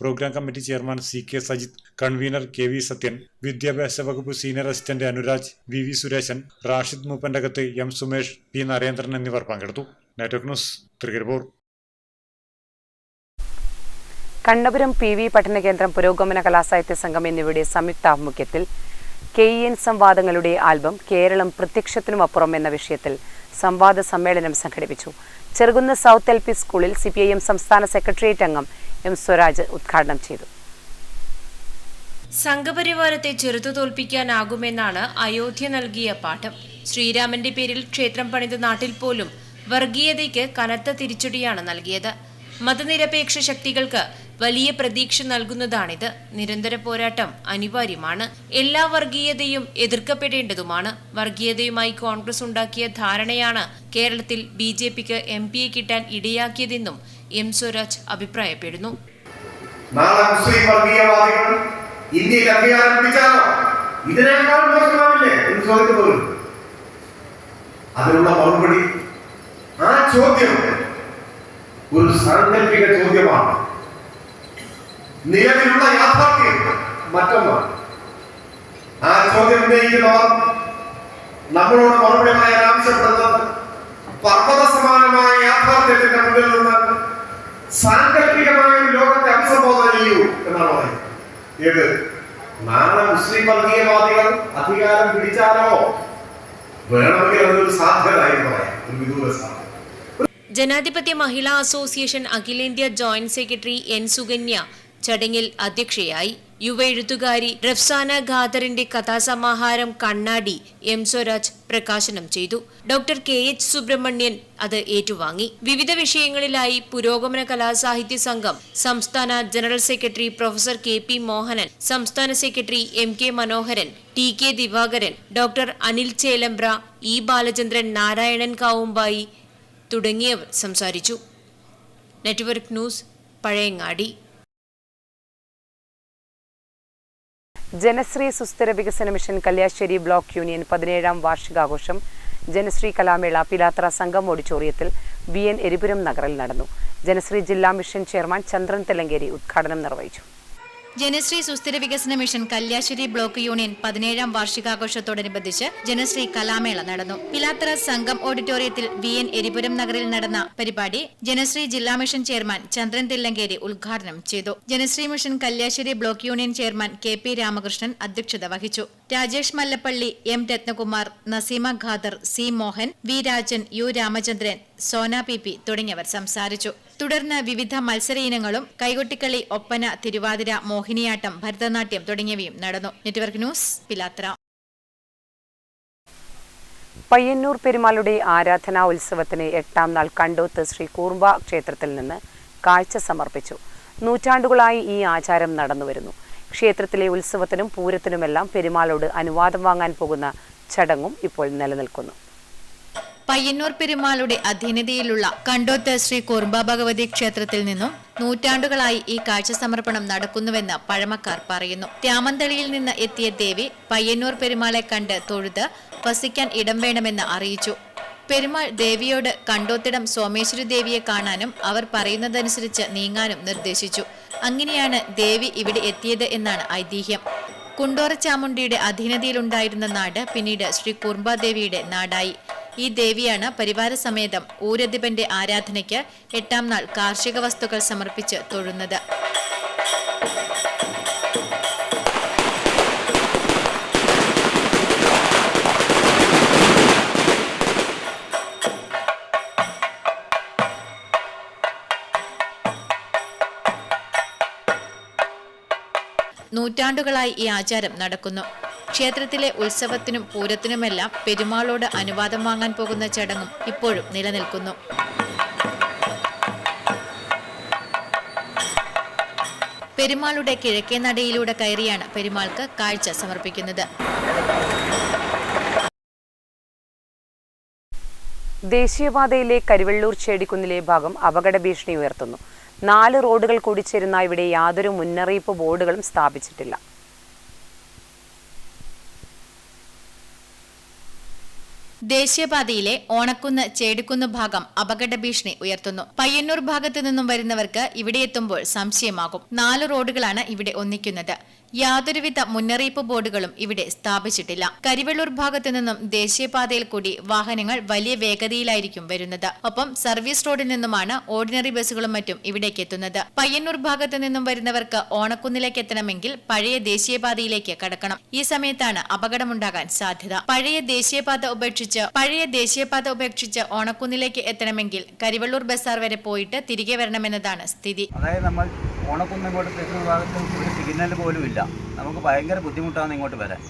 programme committee chairman CK Sajith, convener KV Sathyan, വിദ്യാഭ്യാസ വകുപ്പ് senior assistant Anuraj, VV Suresan, Rashid Mooppantakath, M Sumesh, P Narendran എന്നിവർ പങ്കെടുത്തു. Network news, Trikaripur. Kannapuram PV പഠനകേന്ദ്രം, പുരോഗമന കലാസാഹിത്യ സംഘം എന്നിവയുടെ സംയുക്താഭിമുഖ്യത്തിൽ KEN സംവാദങ്ങളുടെ ആൽബം കേരളം പ്രത്യക്ഷത്തിനുമപ്പുറം എന്ന വിഷയത്തിൽ സംവാദ സമ്മേളനം സംഘടിപ്പിച്ചു. ചെറുകുന്ന് സൗത്ത് LP സ്കൂളിൽ CPIM സംസ്ഥാന സെക്രട്ടേറിയറ്റ് അംഗം M സ്വരാജ് ഉദ്ഘാടനം ചെയ്തു. സംഘപരിവാരത്തെ ചെറുത്തു തോൽപ്പിക്കാനാകുമെന്നാണ് അയോധ്യ നൽകിയ പാഠം. ശ്രീരാമന്റെ പേരിൽ ക്ഷേത്രം പണിത നാട്ടിൽ പോലും വർഗീയതയ്ക്ക് കനത്ത തിരിച്ചടിയാണ് നൽകിയത്. മതനിരപേക്ഷ ശക്തികൾക്ക് വലിയ പ്രതീക്ഷ നൽകുന്നതാണിത്. നിരന്തര പോരാട്ടം അനിവാര്യമാണ്. എല്ലാ വർഗീയതയും എതിർക്കപ്പെടേണ്ടതുമാണ്. വർഗീയതയുമായി കോൺഗ്രസ് ഉണ്ടാക്കിയ ധാരണയാണ് കേരളത്തിൽ BJPക്ക് MP കിട്ടാൻ ഇടയാക്കിയതെന്നും M സ്വരാജ് അഭിപ്രായപ്പെടുന്നു. നാളെ മുസ്ലിം വർഗീയവാദികൾ ഇന്ത്യയിൽ അധികാരം പിടിച്ചാലോ ഇതിനേക്കാൾ മോശമാവില്ലേ എന്ന് ചോദിക്കുന്നു. അതിനുള്ള മറുപടി, ആ ചോദ്യം ഒരു സാങ്കല്പിക ചോദ്യമാണ്. നിലവിലുള്ള യാഥാർത്ഥ്യം മറ്റൊന്നാണ്. ആ ചോദ്യം ഉന്നയിക്കുന്നവർ നമ്മളോട് മറുപടി പറയാൻ ആവശ്യപ്പെടുന്നത് പർവ്വത സമാനമായ യാഥാർത്ഥ്യത്തിന്റെ മുന്നിൽ നിന്ന് സാങ്കല്പികമായ ഒരു ലോകത്തെ അഭിസംബോധന ചെയ്യൂ എന്നാണ് പറയുന്നത്. ഏത് നാളെ മുസ്ലിം വർഗീയവാദികൾ അധികാരം പിടിച്ചാലോ വേണമെങ്കിൽ അതൊരു സാധ്യത എന്ന് പറയാം, ഒരു വിദൂര സാധ്യത. ജനാധിപത്യ മഹിളാ അസോസിയേഷൻ അഖിലേന്ത്യാ ജോയിന്റ് സെക്രട്ടറി N സുകന്യ ചടങ്ങിൽ അധ്യക്ഷയായി. യുവ എഴുത്തുകാരി റഫ്സാന ഖാദറിന്റെ കഥാസമാഹാരം കണ്ണാടി M സ്വരാജ് പ്രകാശനം ചെയ്തു. ഡോക്ടർ KH സുബ്രഹ്മണ്യൻ അത് ഏറ്റുവാങ്ങി. വിവിധ വിഷയങ്ങളിലായി പുരോഗമന കലാസാഹിത്യ സംഘം സംസ്ഥാന general secretary professor KP Mohanan, സംസ്ഥാന secretary MK Manoharan, TK Divakaran, doctor Anil Chelembra, E Balachandran, Narayanan Kavumbayi തുടങ്ങിയവർ സംസാരിച്ചു. Network news, Pazhayangadi. Janasree Susthira Vikasana mission Kalliasseri block union 17ാം വാർഷികാഘോഷം ജനശ്രീ കലാമേള പിലാത്തറ സംഘം ഓഡിറ്റോറിയത്തിൽ VN എരിപുരം നഗറിൽ നടന്നു. ജനശ്രീ ജില്ലാ മിഷൻ ചെയർമാൻ ചന്ദ്രൻ തെലങ്കേരി ഉദ്ഘാടനം നിർവഹിച്ചു. Janasree Susthira Vikasana mission Kalliasseri block union 17ാം വാർഷികാഘോഷത്തോടനുബന്ധിച്ച് ജനശ്രീ കലാമേള നടന്നു. പിലാത്തറ സംഘം ഓഡിറ്റോറിയത്തിൽ VN എരിപുരം നഗറിൽ നടന്ന പരിപാടി ജനശ്രീ ജില്ലാ മിഷൻ ചെയർമാൻ ചന്ദ്രൻ തില്ലങ്കേരി ഉദ്ഘാടനം ചെയ്തു. Janasree mission Kalliasseri block union chairman KP Ramakrishnan അധ്യക്ഷത വഹിച്ചു. Rajesh Mallappally, M Ratnakumar, Naseema Khader, C Mohan, V Rajan, U Ramachandran, Sona PP തുടങ്ങിയവർ സംസാരിച്ചു. തുടർന്ന് വിവിധ മത്സര ഇനങ്ങളും കൈകൊട്ടിക്കളി, ഒപ്പന, തിരുവാതിര, മോഹിനിയാട്ടം, ഭരതനാട്യം തുടങ്ങിയവയും നടന്നു. Network news, Pilathara. പയ്യന്നൂർ പെരുമാളുടെ ആരാധനാ ഉത്സവത്തിന് 8ാം നാൾ കണ്ടോത്ത് ശ്രീ കൂർമ്പ ക്ഷേത്രത്തിൽ നിന്ന് കാഴ്ച സമർപ്പിച്ചു. നൂറ്റാണ്ടുകളായി ഈ ആചാരം നടന്നുവരുന്നു. ക്ഷേത്രത്തിലെ ഉത്സവത്തിനും പൂരത്തിനുമെല്ലാം പെരുമാളോട് അനുവാദം വാങ്ങാൻ പോകുന്ന ചടങ്ങും ഇപ്പോൾ നിലനിൽക്കുന്നു. പയ്യന്നൂർ പെരുമാളുടെ അധീനതയിലുള്ള കണ്ടോത്ത് ശ്രീ കൂർമ്പ ഭഗവതി ക്ഷേത്രത്തിൽ നിന്നും നൂറ്റാണ്ടുകളായി ഈ കാഴ്ച സമർപ്പണം നടക്കുന്നുവെന്ന് പഴമക്കാർ പറയുന്നു. രാമന്തളിയിൽ നിന്ന് എത്തിയ ദേവി പയ്യന്നൂർ പെരുമാളെ കണ്ട് തൊഴുത് വസിക്കാൻ ഇടം വേണമെന്ന് അറിയിച്ചു. പെരുമാൾ ദേവിയോട് കണ്ടോത്തിടം സോമേശ്വരി ദേവിയെ കാണാനും അവർ പറയുന്നതനുസരിച്ച് നീങ്ങാനും നിർദ്ദേശിച്ചു. അങ്ങനെയാണ് ദേവി ഇവിടെ എത്തിയത് എന്നാണ് ഐതിഹ്യം. കുണ്ടോറ ചാമുണ്ടിയുടെ അധീനതയിലുണ്ടായിരുന്ന നാട് പിന്നീട് ശ്രീ കൂർമ്പാദേവിയുടെ നാടായി. ഈ ദേവിയാണ് പരിവാര സമേതം ഊരധിപന്റെ ആരാധനയ്ക്ക് 8ാം നാൾ കാർഷിക വസ്തുക്കൾ സമർപ്പിച്ച് തൊഴുന്നത്. നൂറ്റാണ്ടുകളായി ഈ ആചാരം നടക്കുന്നു. ക്ഷേത്രത്തിലെ ഉത്സവത്തിനും പൂരത്തിനുമെല്ലാം പെരുമാളോട് അനുവാദം വാങ്ങാൻ പോകുന്ന ചടങ്ങും ഇപ്പോഴും നിലനിൽക്കുന്നു. പെരുമാളുടെ കിഴക്കേ നടയിലൂടെ കയറിയാണ് പെരുമാൾക്ക് കാഴ്ച സമർപ്പിക്കുന്നത്. ദേശീയപാതയിലെ കരിവെള്ളൂർ ചേടിക്കുന്നിലെ ഭാഗം അപകട ഭീഷണി ഉയർത്തുന്നു. 4 റോഡുകൾ കൂടിച്ചേരുന്ന ഇവിടെ യാതൊരു മുന്നറിയിപ്പ് ബോർഡുകളും സ്ഥാപിച്ചിട്ടില്ല. ദേശീയപാതയിലെ ഓണക്കുന്ന് ചേടിക്കുന്ന് ഭാഗം അപകട ഭീഷണി ഉയർത്തുന്നു. പയ്യന്നൂർ ഭാഗത്തു നിന്നും വരുന്നവർക്ക് ഇവിടെ എത്തുമ്പോൾ സംശയമാകും. 4 റോഡുകളാണ് ഇവിടെ ഒന്നിക്കുന്നത്. യാതൊരുവിധ മുന്നറിയിപ്പ് ബോർഡുകളും ഇവിടെ സ്ഥാപിച്ചിട്ടില്ല. കരിവെള്ളൂർ ഭാഗത്തു നിന്നും ദേശീയപാതയിൽ കൂടി വാഹനങ്ങൾ വലിയ വേഗതയിലായിരിക്കും വരുന്നത്. ഒപ്പം സർവീസ് റോഡിൽ നിന്നുമാണ് ഓർഡിനറി ബസ്സുകളും മറ്റും ഇവിടേക്ക് എത്തുന്നത്. പയ്യന്നൂർ ഭാഗത്തു നിന്നും വരുന്നവർക്ക് ഓണക്കുന്നിലേക്ക് എത്തണമെങ്കിൽ പഴയ ദേശീയപാതയിലേക്ക് കടക്കണം. ഈ സമയത്താണ് അപകടമുണ്ടാകാൻ സാധ്യത. പഴയ ദേശീയപാത ഉപേക്ഷിച്ച് ഓണക്കുന്നിലേക്ക് എത്തണമെങ്കിൽ കരിവെള്ളൂർ ബസാർ വരെ പോയിട്ട് തിരികെ വരണമെന്നതാണ് സ്ഥിതി. അതായത് നമ്മൾ ഓണക്കുന്ന് ഇങ്ങോട്ട് തെക്ക് ഭാഗത്ത് ഒരു സിഗ്നൽ പോലും ഇല്ല. നമുക്ക് ഭയങ്കര ബുദ്ധിമുട്ടാണ് ഇങ്ങോട്ട് വരാൻ.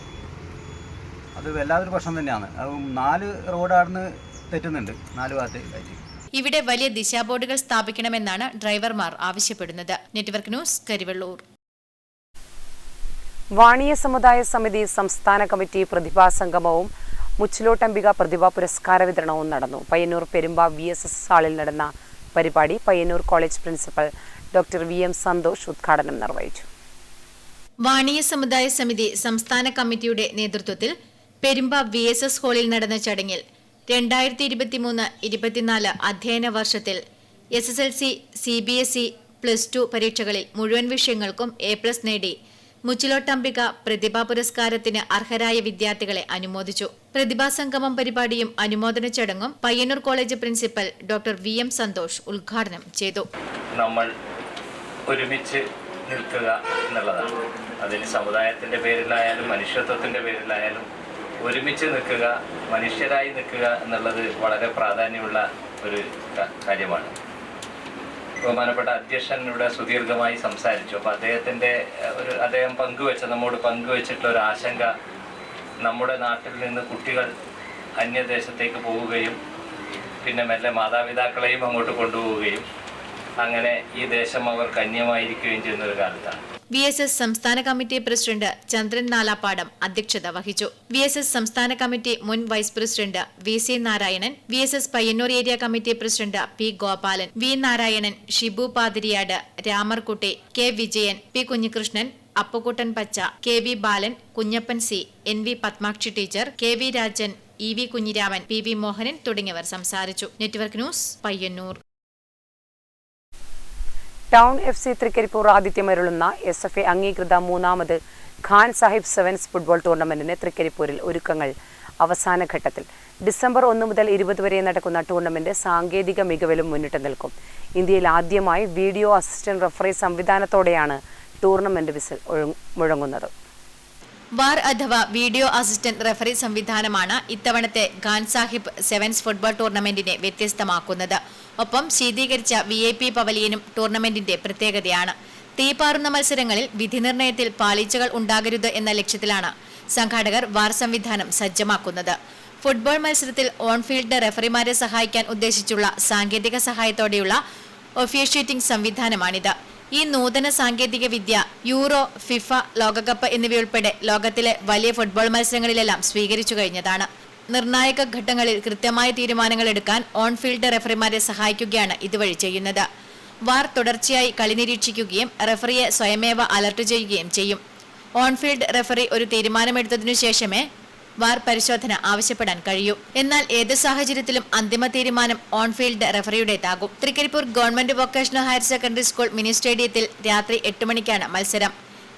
അത് വല്ലാതൊരു പ്രശ്നം തന്നെയാണ്. 4 റോഡാണ് തെറ്റുന്നുണ്ട്, 4 ഭാഗത്തേക്ക്. ഇവിടെ വലിയ ദിശാബോർഡുകൾ സ്ഥാപിക്കണമെന്നാണ് ഡ്രൈവർമാർ ആവശ്യപ്പെടുന്നത്. Network news, Karivellur. വാണിയ സമുദായ സമിതി സംസ്ഥാന കമ്മിറ്റി പ്രതിഭാസംഗമവും മുച്ചിലോട്ടംബിക പ്രതിഭാ പുരസ്കാര വിതരണവും നടന്നു. പയ്യന്നൂർ പെരുമ്പ VSS ഹാളിൽ നടന്ന പരിപാടി Payyanur college principal doctor VM Santhosh ഉദ്ഘാടനം നിർവഹിച്ചു. വാണിയ സമുദായ സമിതി സംസ്ഥാന കമ്മിറ്റിയുടെ നേതൃത്വത്തിൽ പെരുമ്പ VSS ഹാളിൽ നടന്ന ചടങ്ങിൽ 2023-24 അധ്യയന വർഷത്തിൽ SSLC, CBSE, +2 പരീക്ഷകളിൽ മുഴുവൻ വിഷയങ്ങൾക്കും A+ നേടി മുച്ചിലോട്ടംബിക പ്രതിഭാ പുരസ്കാരത്തിന് അർഹരായ വിദ്യാർത്ഥികളെ അനുമോദിച്ചു. പ്രതിഭാസംഗമം പരിപാടിയും അനുമോദന ചടങ്ങും Payyanur college principal doctor VM Santhosh ഉദ്ഘാടനം ചെയ്തു. നമ്മൾ ഒരുമിച്ച് നിൽക്കുക എന്നുള്ളതാണ്. അതിന് സമുദായത്തിന്റെ പേരിലായാലും മനുഷ്യത്വത്തിന്റെ പേരിലായാലും ഒരുമിച്ച് നിൽക്കുക, മനുഷ്യരായി നിൽക്കുക എന്നുള്ളത് വളരെ പ്രാധാന്യമുള്ള ഒരു കാര്യമാണ്. ബഹുമാനപ്പെട്ട അധ്യക്ഷൻ ഇവിടെ സുദീർഘമായി സംസാരിച്ചു. അപ്പോൾ അദ്ദേഹം നമ്മോട് പങ്കുവച്ചിട്ടുള്ള ഒരു ആശങ്ക, നമ്മുടെ നാട്ടിൽ നിന്ന് കുട്ടികൾ അന്യദേശത്തേക്ക് പോവുകയും പിന്നെ മെല്ലെ മാതാപിതാക്കളെയും അങ്ങോട്ട് കൊണ്ടുപോവുകയും അങ്ങനെ ഈ ദേശം അവർക്ക് അന്യമായിരിക്കുകയും ചെയ്യുന്ന ഒരു കാലത്താണ്. VSS സംസ്ഥാന കമ്മിറ്റി പ്രസിഡന്റ് ചന്ദ്രൻ നാലാപ്പാടം അധ്യക്ഷത വഹിച്ചു. VSS സംസ്ഥാന കമ്മിറ്റി മുൻ vice president VC Narayanan, VSS Payyanur area committee president P Gopalan, V Narayanan, Shibu Pathiriyad, Ramarkutty, K Vijayan, P Kunhikrishnan, Appukuttan Pacha, KV Balan, Kunhappan C, NV Padmakshi teacher, KV Rajan, EV Kunhiraman, PV Mohanan തുടങ്ങിയവർ സംസാരിച്ചു. Network news, Payyanur. Town FC Trikaripur ആതിഥ്യമരുളുന്ന SFA അംഗീകൃത 3ാമത് ഖാൻ സാഹിബ് സെവൻസ് ഫുട്ബോൾ ടൂർണമെന്റിന് തൃക്കരിപ്പൂരിൽ ഒരുക്കങ്ങൾ അവസാന ഘട്ടത്തിൽ. ഡിസംബർ 1 മുതൽ 20 വരെ നടക്കുന്ന ടൂർണമെന്റ് സാങ്കേതിക മികവിലും മുന്നിട്ട് നിൽക്കും. ഇന്ത്യയിൽ ആദ്യമായി വീഡിയോ അസിസ്റ്റന്റ് റഫറി സംവിധാനത്തോടെയാണ് ടൂർണമെന്റ് വിസിൽ മുഴങ്ങുന്നത്. വാർ അഥവാ വീഡിയോ അസിസ്റ്റന്റ് റഫറി സംവിധാനമാണ് ഇത്തവണത്തെ ഖാൻ സാഹിബ് സെവൻസ് ഫുട്ബോൾ ടൂർണമെന്റിനെ വ്യത്യസ്തമാക്കുന്നത്. ഒപ്പം ശീതീകരിച്ച VIP പവലിയനും ടൂർണമെന്റിന്റെ പ്രത്യേകതയാണ്. തീപാറുന്ന മത്സരങ്ങളിൽ വിധിനിർണയത്തിൽ പാളിച്ചകൾ ഉണ്ടാകരുത് എന്ന ലക്ഷ്യത്തിലാണ് സംഘാടകർ വാർ സംവിധാനം സജ്ജമാക്കുന്നത്. ഫുട്ബോൾ മത്സരത്തിൽ ഓൺഫീൽഡ് റഫറിമാരെ സഹായിക്കാൻ ഉദ്ദേശിച്ചുള്ള സാങ്കേതിക സഹായത്തോടെയുള്ള ഒഫീഷ്യേറ്റിംഗ് സംവിധാനമാണിത്. ഈ നൂതന സാങ്കേതിക വിദ്യ യൂറോ, ഫിഫ, ലോകകപ്പ് എന്നിവയുൾപ്പെടെ ലോകത്തിലെ വലിയ ഫുട്ബോൾ മത്സരങ്ങളിലെല്ലാം സ്വീകരിച്ചു കഴിഞ്ഞതാണ്. നിർണായക ഘട്ടങ്ങളിൽ കൃത്യമായ തീരുമാനങ്ങൾ എടുക്കാൻ ഓൺഫീൽഡ് റഫറിമാരെ സഹായിക്കുകയാണ് ഇതുവഴി ചെയ്യുന്നത്. വാർ തുടർച്ചയായി കളി നിരീക്ഷിക്കുകയും റഫറിയെ സ്വയമേവ അലർട്ട് ചെയ്യുകയും ചെയ്യും. ഓൺഫീൽഡ് റഫറി ഒരു തീരുമാനമെടുത്തതിനു ശേഷമേ വാർ പരിശോധന ആവശ്യപ്പെടാൻ കഴിയൂ. എന്നാൽ ഏത് സാഹചര്യത്തിലും അന്തിമ തീരുമാനം ഓൺഫീൽഡ് റഫറിയുടേതാകും. Trikaripur government vocational higher secondary school mini സ്റ്റേഡിയത്തിൽ രാത്രി 8 മണിക്കാണ് മത്സരം.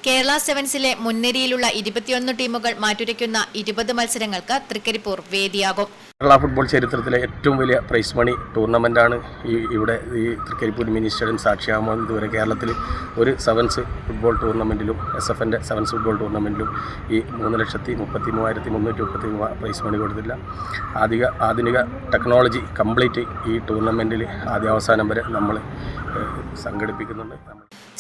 കേരള സെവൻസിലെ മുൻനിരയിലുള്ള 21 ടീമുകൾ മാറ്റുരയ്ക്കുന്ന 20 മത്സരങ്ങൾക്ക് തൃക്കരിപ്പൂർ വേദിയാകും. കേരള ഫുട്ബോൾ ചരിത്രത്തിലെ ഏറ്റവും വലിയ പ്രൈസ് മണി ടൂർണമെൻറ്റാണ് ഇവിടെ ഈ തൃക്കരിപ്പൂർ മിനി സ്റ്റേഡിയം സാക്ഷിയാകുമ്പോൾ ഇതുവരെ കേരളത്തിൽ ഒരു സെവൻസ് ഫുട്ബോൾ ടൂർണമെൻറ്റിലും SFൻ്റെ സെവൻസ് ഫുട്ബോൾ ടൂർണമെൻറ്റിലും ഈ 3,33,333 പ്രൈസ് മണി കൊടുത്തില്ല. ആധുനിക ടെക്നോളജി കംപ്ലീറ്റ് ഈ ടൂർണമെൻറ്റിൽ ആദ്യാവസാനം വരെ നമ്മൾ സംഘടിപ്പിക്കുന്നുണ്ട്.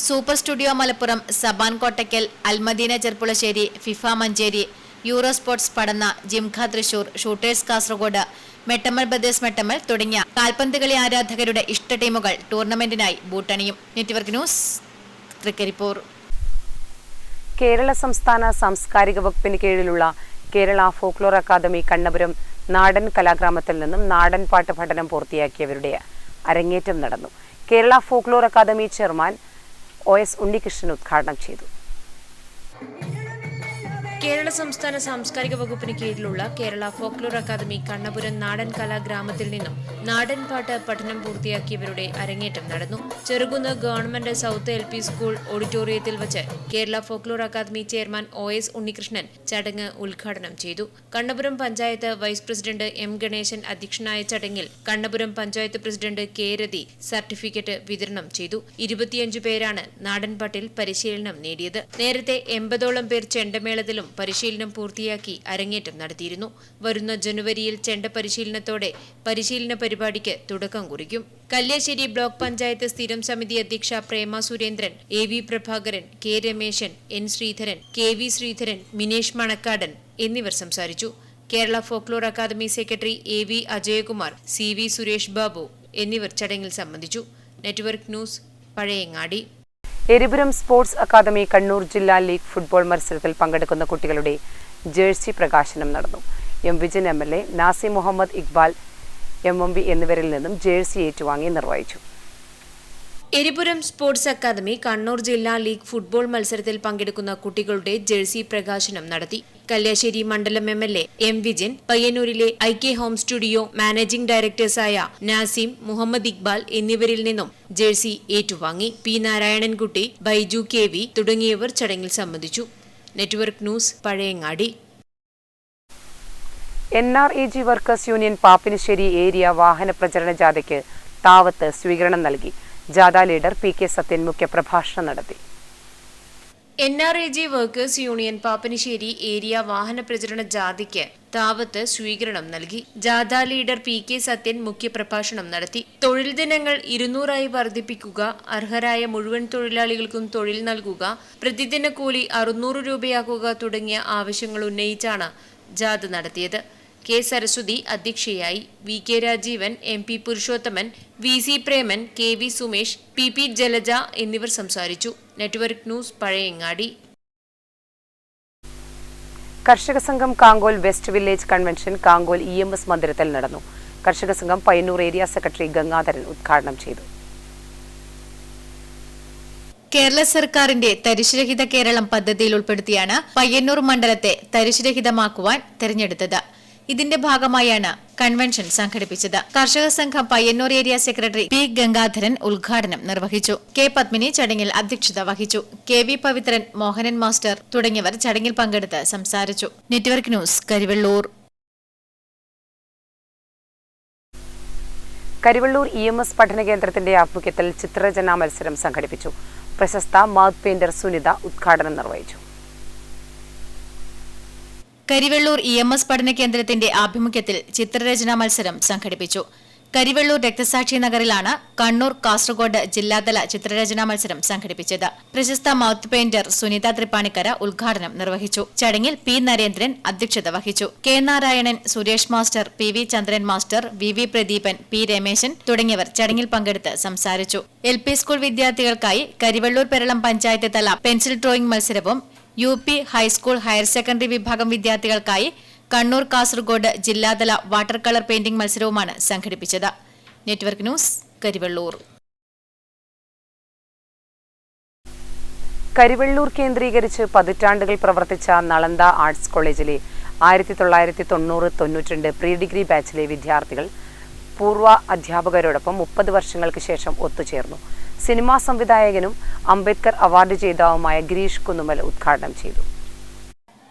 Super studio Malappuram, Saban Kottakkal, Almadina Cherpulassery, FIFA Manjeri, euro sports Padanna, ജിംഖ തൃശൂർ, ഷൂട്ടേഴ്സ് കാസർഗോഡ്, മെട്ടമ്മൽ ബ്രദേഴ്സ് മെട്ടമ്മൽ തുടങ്ങിയ കാൽപന്ത് കളി ആരാധകരുടെ ഇഷ്ട ടീമുകൾ ടൂർണമെന്റിനായി ബൂട്ടണിയും. Network news, Trikaripur. കേരള സംസ്ഥാന സാംസ്കാരിക വകുപ്പിന് കീഴിലുള്ള കേരള ഫോക്ലോർ അക്കാദമി കണ്ണപുരം നാടൻ കലാഗ്രാമത്തിൽ നിന്നും നാടൻ പാട്ട് പഠനം പൂർത്തിയാക്കിയവരുടെ അരങ്ങേറ്റം നടന്നു. Kerala folklore academy chairman OS Unnikrishnan ഉദ്ഘാടനം ചെയ്തു. കേരള സംസ്ഥാന സാംസ്കാരിക വകുപ്പിന് കീഴിലുള്ള കേരള ഫോക്ലോർ അക്കാദമി കണ്ണപുരം നാടൻ കലാഗ്രാമത്തിൽ നിന്നും നാടൻ പാട്ട് പഠനം പൂർത്തിയാക്കിയവരുടെ അരങ്ങേറ്റം നടന്നു. Cherukunnu government south LP school ഓഡിറ്റോറിയത്തിൽ വച്ച് Kerala folklore academy chairman OS Unnikrishnan ചടങ്ങ് ഉദ്ഘാടനം ചെയ്തു. Kannapuram panchayat vice president M Ganesan അധ്യക്ഷനായ ചടങ്ങിൽ Kannapuram panchayat president K Rathi certificate വിതരണം ചെയ്തു. 25 പേരാണ് നാടൻപാട്ടിൽ പരിശീലനം നേടിയത്. നേരത്തെ 80ഓളം പേർ ചെണ്ടമേളത്തിലും പരിശീലനം പൂർത്തിയാക്കി അരങ്ങേറ്റം നടത്തിയിരുന്നു. വരുന്ന ജനുവരിയിൽ ചെണ്ട പരിശീലനത്തോടെ പരിശീലന പരിപാടിക്ക് തുടക്കം കുറിക്കും. കല്യാശ്ശേരി ബ്ലോക്ക് പഞ്ചായത്ത് സ്ഥിരം സമിതി അധ്യക്ഷ പ്രേമ Surendran, AV Prabhakaran, K Rameshan, N Sreedharan, KV Sreedharan, Minesh Manakkadan എന്നിവർ സംസാരിച്ചു. Kerala folklore academy secretary AV Ajayakumar, CV Suresh Babu എന്നിവർ ചടങ്ങിൽ സംബന്ധിച്ചു. Network news, Pazhayangadi. Eripuram sports academy Kannur ജില്ലാ ലീഗ് ഫുട്ബോൾ മത്സരത്തിൽ പങ്കെടുക്കുന്ന കുട്ടികളുടെ ജേഴ്സി പ്രകാശനം നടന്നു. M Vijin MLA, Nasi Muhammad Iqbal MMB എന്നിവരിൽ നിന്നും ജേഴ്സി ഏറ്റുവാങ്ങി നിർവഹിച്ചു. എരിപുരം സ്പോർട്സ് അക്കാദമി കണ്ണൂർ ജില്ലാ ലീഗ് ഫുട്ബോൾ മത്സരത്തിൽ പങ്കെടുക്കുന്ന കുട്ടികളുടെ ജേഴ്സി പ്രകാശനം നടത്തി. കല്യാശ്ശേരി മണ്ഡലം MLA M വിജിൻ, പയ്യന്നൂരിലെ IK ഹോം സ്റ്റുഡിയോ മാനേജിംഗ് ഡയറക്ടേഴ്സായ നാസിം, മുഹമ്മദ് ഇക്ബാൽ എന്നിവരിൽ നിന്നും ജേഴ്സി ഏറ്റുവാങ്ങി. P നാരായണൻകുട്ടി, ബൈജു KV തുടങ്ങിയവർ ചടങ്ങിൽ സംബന്ധിച്ചു. Network news, Pazhayangadi. NRAG workers union Pappinissery area വാഹന പ്രചരണ ജാഥയ്ക്ക് താവത്ത് സ്വീകരണം നൽകി. ജാഥ ലീഡർ PK സത്യൻ മുഖ്യപ്രഭാഷണം നടത്തി. NRAG workers union Pappinisseri area വാഹന പ്രചരണ ജാഥയ്ക്ക് താവത്ത് സ്വീകരണം നൽകി. ജാഥ ലീഡർ PK സത്യൻ മുഖ്യപ്രഭാഷണം നടത്തി. തൊഴിൽ ദിനങ്ങൾ 200ആയി വർദ്ധിപ്പിക്കുക, അർഹരായ മുഴുവൻ തൊഴിലാളികൾക്കും തൊഴിൽ നൽകുക, പ്രതിദിന കൂലി 600 രൂപയാക്കുക തുടങ്ങിയ ആവശ്യങ്ങൾ ഉന്നയിച്ചാണ് ജാഥ നടത്തിയത്. K സരസ്വതി അധ്യക്ഷയായി. VK Rajeevan, MP Purushothaman, VC Preman, KV Sumesh, PP Jalaja എന്നിവർ സംസാരിച്ചു. Network news, Pazhayangadi. കർഷക സംഘം Kankol west village convention Kankol EMS മന്ദിരത്തിൽ നടന്നു. കർഷക സംഘം പയ്യന്നൂർ ഏരിയ സെക്രട്ടറി ഗംഗാധരൻ ഉദ്ഘാടനം ചെയ്തു. കേരള സർക്കാരിന്റെ തരിശുരഹിത കേരളം പദ്ധതിയിൽ ഉൾപ്പെടുത്തിയാണ് പയ്യന്നൂർ മണ്ഡലത്തെ തരിശുരഹിതമാക്കുവാൻ തെരഞ്ഞെടുത്തത്. ഇതിന്റെ ഭാഗമായാണ് കൺവെൻഷൻ സംഘടിപ്പിച്ചത്. കർഷക സംഘം Payyanur area secretary P Gangadharan ഉദ്ഘാടനം നിർവഹിച്ചു. K പത്മിനി ചടങ്ങിൽ അധ്യക്ഷത വഹിച്ചു. KV പവിത്രൻ, മോഹനൻ മാസ്റ്റർ തുടങ്ങിയവർ ചടങ്ങിൽ പങ്കെടുത്ത് സംസാരിച്ചു. Network news, Karivellur. Karivellur EMS പഠന കേന്ദ്രത്തിന്റെ ആഭിമുഖ്യത്തിൽ ചിത്രരചനാ മത്സരം സംഘടിപ്പിച്ചു. പ്രശസ്ത മൗത്ത് പെയിന്റർ സുനിത ഉദ്ഘാടനം നിർവഹിച്ചു. കരിവെള്ളൂർ EMS പഠന കേന്ദ്രത്തിന്റെ ആഭിമുഖ്യത്തിൽ ചിത്രരചനാ മത്സരം സംഘടിപ്പിച്ചു. കരിവെള്ളൂർ രക്തസാക്ഷി നഗറിലാണ് കണ്ണൂർ കാസർഗോഡ് ജില്ലാതല ചിത്രരചനാ മത്സരം സംഘടിപ്പിച്ചത്. പ്രശസ്ത മൗത്ത് പെയിന്റർ സുനിത തൃപ്പാണിക്കര ഉദ്ഘാടനം നിർവഹിച്ചു. ചടങ്ങിൽ P നരേന്ദ്രൻ അധ്യക്ഷത വഹിച്ചു. K Narayanan, Suresh master, PV Chandran master, VV Pradeepan, P Rameshan തുടങ്ങിയവർ ചടങ്ങിൽ പങ്കെടുത്ത് സംസാരിച്ചു. LP സ്കൂൾ വിദ്യാർത്ഥികൾക്കായി കരിവെള്ളൂർ പെരളം പഞ്ചായത്ത് തല പെൻസിൽ ഡ്രോയിംഗ് മത്സരവും UP ഹൈസ്കൂൾ ഹയർ സെക്കൻഡറി വിഭാഗം വിദ്യാർത്ഥികൾക്കായി കണ്ണൂർ കാസർഗോഡ് ജില്ലാതല വാട്ടർ കളർ പെയിന്റിംഗ് മത്സരവുമാണ് സംഘടിപ്പിച്ചത്. Network news, Karivellur. കരിവെള്ളൂർ കേന്ദ്രീകരിച്ച് പതിറ്റാണ്ടുകൾ പ്രവർത്തിച്ച നളന്ദ ആർട്സ് കോളേജിലെ 1990-92 പ്രീ ഡിഗ്രി ബാച്ചിലെ വിദ്യാർത്ഥികൾ പൂർവ്വ അധ്യാപകരോടൊപ്പം 30 വർഷങ്ങൾക്ക് ശേഷം ഒത്തുചേർന്നു. സിനിമാ സംവിധായകനും അംബേദ്കർ അവാർഡ് ജേതാവുമായ ഗിരീഷ് കുന്നുമൽ ഉദ്ഘാടനം ചെയ്തു.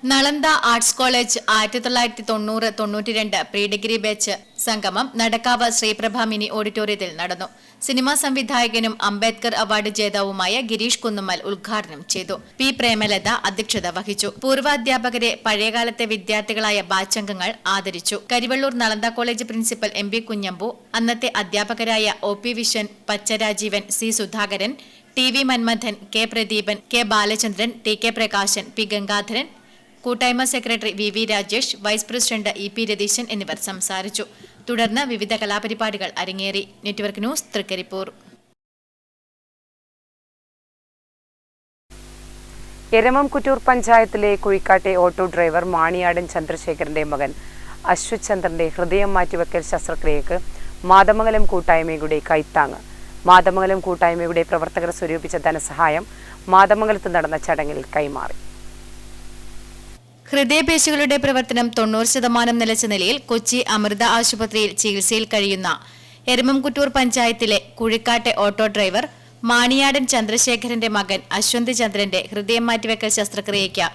Nalanda arts college 1990-92 pre degree batch സംഗമം നടക്കാവ് ശ്രീപ്രഭ മിനി ഓഡിറ്റോറിയത്തിൽ നടന്നു. സിനിമാ സംവിധായകനും അംബേദ്കർ അവാർഡ് ജേതാവുമായ ഗിരീഷ് കുന്നുമൽ ഉദ്ഘാടനം ചെയ്തു. P പ്രേമലത അധ്യക്ഷത വഹിച്ചു. പൂർവാധ്യാപകരെ പഴയകാലത്തെ വിദ്യാർത്ഥികളായ ബാച്ചംഗങ്ങൾ ആദരിച്ചു. Karivellur Nalanda college principal MB Kunhambu, അന്നത്തെ അധ്യാപകരായ OP Viswan, പച്ചരാജീവൻ, C Sudhakaran, TV Manmadhan, K Pradeepan, K Balachandran, TK Prakashan, P Gangadharan, കൂട്ടായ്മ secretary VV Rajesh, vice president EP Ratheeshan എന്നിവർ സംസാരിച്ചു. തുടർന്ന് വിവിധ കലാപരിപാടികൾ അരങ്ങേറി. Network news, Trikaripur. എരമംകുറ്റൂർ പഞ്ചായത്തിലെ കുഴിക്കാട്ടെ ഓട്ടോ ഡ്രൈവർ മാണിയാടൻ ചന്ദ്രശേഖരന്റെ മകൻ അശ്വത് ചന്ദ്രന്റെ ഹൃദയം മാറ്റിവെക്കൽ ശസ്ത്രക്രിയക്ക് മാതമംഗലം കൂട്ടായ്മയുടെ കൈത്താങ്ങ്. മാതമംഗലം കൂട്ടായ്മയുടെ പ്രവർത്തകർ സ്വരൂപിച്ച ധനസഹായം മാതമംഗലത്ത് നടന്ന ചടങ്ങിൽ കൈമാറി. ഹൃദയപേശികളുടെ പ്രവർത്തനം 90% നിലച്ച നിലയിൽ കൊച്ചി അമൃത ആശുപത്രിയിൽ ചികിത്സയിൽ കഴിയുന്ന എരമംകുറ്റൂർ പഞ്ചായത്തിലെ കുഴിക്കാട്ടെ ഓട്ടോ ഡ്രൈവർ മാണിയാടൻ ചന്ദ്രശേഖരന്റെ മകൻ അശ്വന്ത് ചന്ദ്രന്റെ ഹൃദയം മാറ്റിവെക്കൽ ശസ്ത്രക്രിയയ്ക്ക്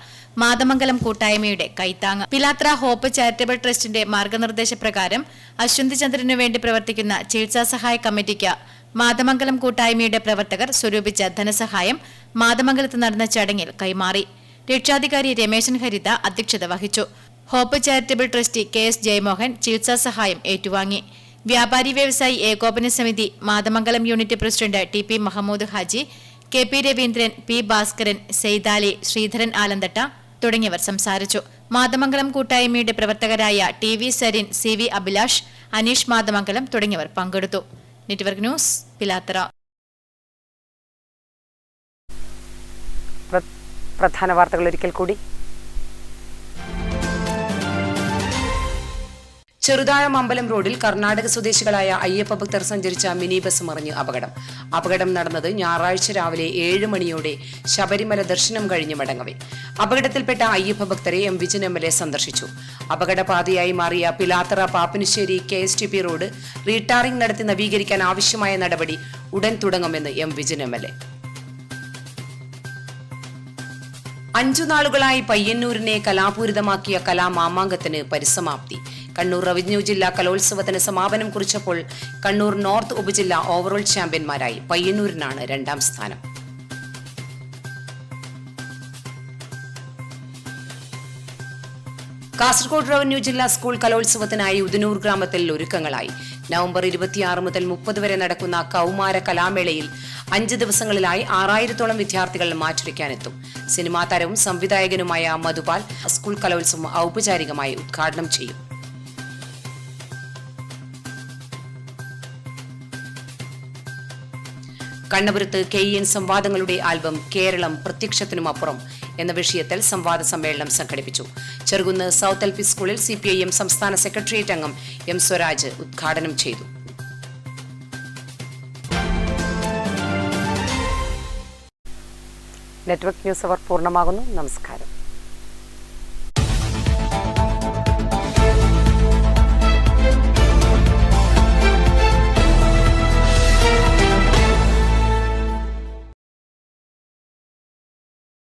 മാതമംഗലം കൂട്ടായ്മയുടെ കൈത്താങ്ങ്. പിലാത്ര ഹോപ്പ് ചാരിറ്റബിൾ ട്രസ്റ്റിന്റെ മാർഗനിർദ്ദേശപ്രകാരം അശ്വന്ത് ചന്ദ്രനു വേണ്ടി പ്രവർത്തിക്കുന്ന ചികിത്സാ സഹായ കമ്മിറ്റിക്ക് മാതമംഗലം കൂട്ടായ്മയുടെ പ്രവർത്തകർ സ്വരൂപിച്ച ധനസഹായം മാതമംഗലത്ത് നടന്ന ചടങ്ങിൽ കൈമാറി. രക്ഷാധികാരി രമേശൻ ഹരിത അധ്യക്ഷത വഹിച്ചു. Hope charitable trustee KS Jayamohan ചികിത്സാ സഹായം ഏറ്റുവാങ്ങി. വ്യാപാരി വ്യവസായി ഏകോപന സമിതി Mathamangalam unit president TP Mahmood Haji, KP Raveendran, P Bhaskaran, Saithali, Sreedharan Alanthatta തുടങ്ങിയവർ സംസാരിച്ചു. മാതമംഗലം കൂട്ടായ്മയുടെ പ്രവർത്തകരായ TV സരിൻ, CV അഭിലാഷ്, അനീഷ് മാതമംഗലം തുടങ്ങിയവർ പങ്കെടുത്തു. Network news, Pilathara. പ്രധാന വാർത്തകൾ ഒരിക്കൽ കൂടി. ചെറുതാഴം അമ്പലം റോഡിൽ കർണാടക സ്വദേശികളായ അയ്യപ്പ ഭക്തർ സഞ്ചരിച്ച മിനി ബസ് മറിഞ്ഞ് അപകടം നടന്നത് ഞായറാഴ്ച രാവിലെ 7 മണിയോടെ ശബരിമല ദർശനം കഴിഞ്ഞ് മടങ്ങവെ. അപകടത്തിൽപ്പെട്ട അയ്യപ്പ ഭക്തരെ M വിജിൻ MLA സന്ദർശിച്ചു. അപകടപാതയായി മാറിയ Pilathara Pappinissery KSTP road retarring നടത്തി നവീകരിക്കാൻ ആവശ്യമായ നടപടി ഉടൻ തുടങ്ങുമെന്ന് M വിജിൻ MLA. 5 നാളുകളായി പയ്യന്നൂരിനെ കലാപൂരിതമാക്കിയ കലാമാമാങ്കത്തിന് പരിസമാപ്തി. കണ്ണൂർ റവന്യൂ ജില്ലാ കലോത്സവത്തിന് സമാപനം കുറിച്ചപ്പോൾ കണ്ണൂർ നോർത്ത് ഉപജില്ല ഓവറോൾ ചാമ്പ്യന്മാരായി. പയ്യന്നൂരിനാണ് 2ാം സ്ഥാനം. കാസർഗോഡ് റവന്യൂ ജില്ലാ സ്കൂൾ കലോത്സവത്തിനായി ഉദനൂർ ഗ്രാമത്തിൽ ഒരുക്കങ്ങളായി. നവംബർ 26 മുതൽ 30 വരെ നടക്കുന്ന കൗമാര കലാമേളയിൽ 5 ദിവസങ്ങളിലായി 6000-ഓളം വിദ്യാർത്ഥികൾ മാറ്റുരയ്ക്കാനെത്തും. സിനിമാ താരവും സംവിധായകനുമായ മധുപാൽ സ്കൂൾ കലോത്സവം ഔപചാരികമായി ഉദ്ഘാടനം ചെയ്യും. കണ്ണപുരത്ത് KEN സംവാദങ്ങളുടെ ആൽബം കേരളം പ്രത്യക്ഷത്തിനുമപ്പുറം എന്ന വിഷയത്തിൽ സംവാദ സമ്മേളനം സംഘടിപ്പിച്ചു. ചെറുകുന്ന് സൗത്ത് LP സ്കൂളിൽ CPIM സംസ്ഥാന സെക്രട്ടേറിയറ്റ് അംഗം M സ്വരാജ് ഉദ്ഘാടനം ചെയ്തു. നെറ്റ്വർക്ക് ന്യൂസ് അവർ പൂർണ്ണമാകുന്നു. നമസ്കാരം.